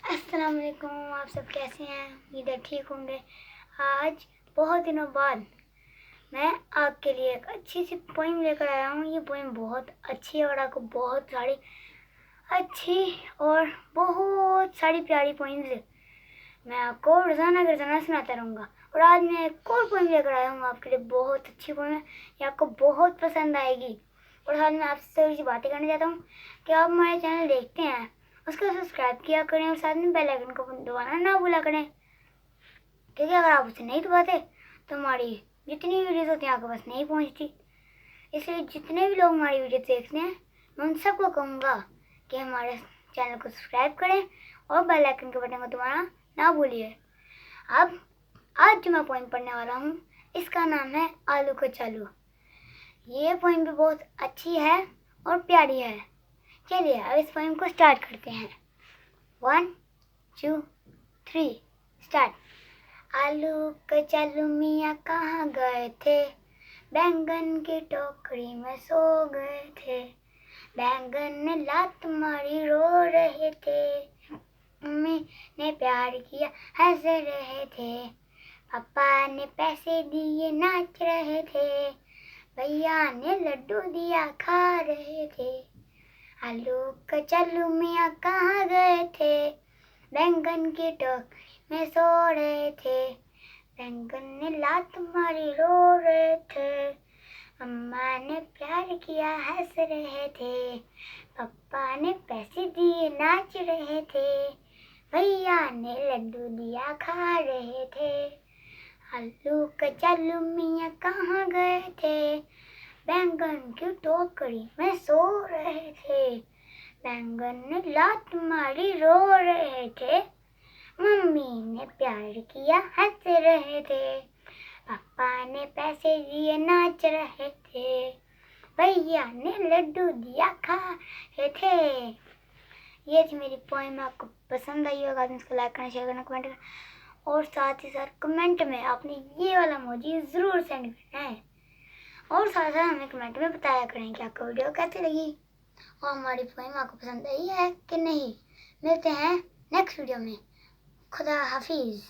अस्सलाम वालेकुम। आप सब कैसे हैं? उम्मीद है ठीक होंगे। आज बहुत दिनों बाद मैं आपके लिए एक अच्छी सी पोइम लेकर आया हूँ। ये पोइम बहुत अच्छी है और आपको बहुत सारी अच्छी और बहुत सारी प्यारी पोइम्स मैं आपको रोज़ाना सुनाता रहूँगा। और आज मैं एक और पोइम लेकर आया हूँ आपके लिए। बहुत अच्छी पोइम है, ये आपको बहुत पसंद आएगी। और साथ में आपसे थोड़ी सी बातें करना चाहता हूँ कि आप हमारे चैनल देखते हैं उसको सब्सक्राइब किया करें और साथ में बेल आइकन को दबाना ना भूला करें, क्योंकि अगर आप उसे नहीं दबाते तो हमारी जितनी वीडियोस होती हैं आपके पास नहीं पहुंचती। इसलिए जितने भी लोग हमारी वीडियो देखते हैं मैं उन सबको कहूँगा कि हमारे चैनल को सब्सक्राइब करें और बेल आइकन के बटन को दबाना ना भूलिए। अब आज जो मैं पोइम पढ़ने वाला हूँ इसका नाम है आलू का चालू। ये पोइम भी बहुत अच्छी है और प्यारी है। चलिए अब इस पोइम को स्टार्ट करते हैं। 1 2 3 स्टार्ट। आलू के चालू मियाँ कहाँ गए थे, बैंगन की टोकरी में सो गए थे। बैंगन ने लात मारी रो रहे थे, मम्मी ने प्यार किया हंस रहे थे। पापा ने पैसे दिए नाच रहे थे, भैया ने लड्डू दिया खा रहे थे। आलू के चालू मियाँ कहाँ गए थे, बैंगन की टोकरी में सो रहे थे। बैंगन ने लात मारी रो रहे थे, अम्मा ने प्यार किया हंस रहे थे। पापा ने पैसे दिए नाच रहे थे, भैया ने लड्डू दिया खा रहे थे। आलू के चालू मियाँ कहाँ गए थे, बैंगन की टोकरी में सो रहे थे। बैंगन ने लात मारी रो रहे थे, मम्मी ने प्यार किया हंस रहे थे। पापा ने पैसे दिए नाच रहे थे, भैया ने लड्डू दिया खा रहे थे। ये थी मेरी पोएम। आपको पसंद आई होगा तो इसको लाइक करना, शेयर करना, कमेंट करना और साथ ही साथ कमेंट में आपने ये वाला इमोजी ज़रूर सेंड करना है। और साथ साथ हमें कमेंट में बताया करें कि आपको वीडियो कैसी लगी और हमारी पोएम आपको पसंद आई है कि नहीं। मिलते हैं नेक्स्ट वीडियो में। खुदा हाफिज़।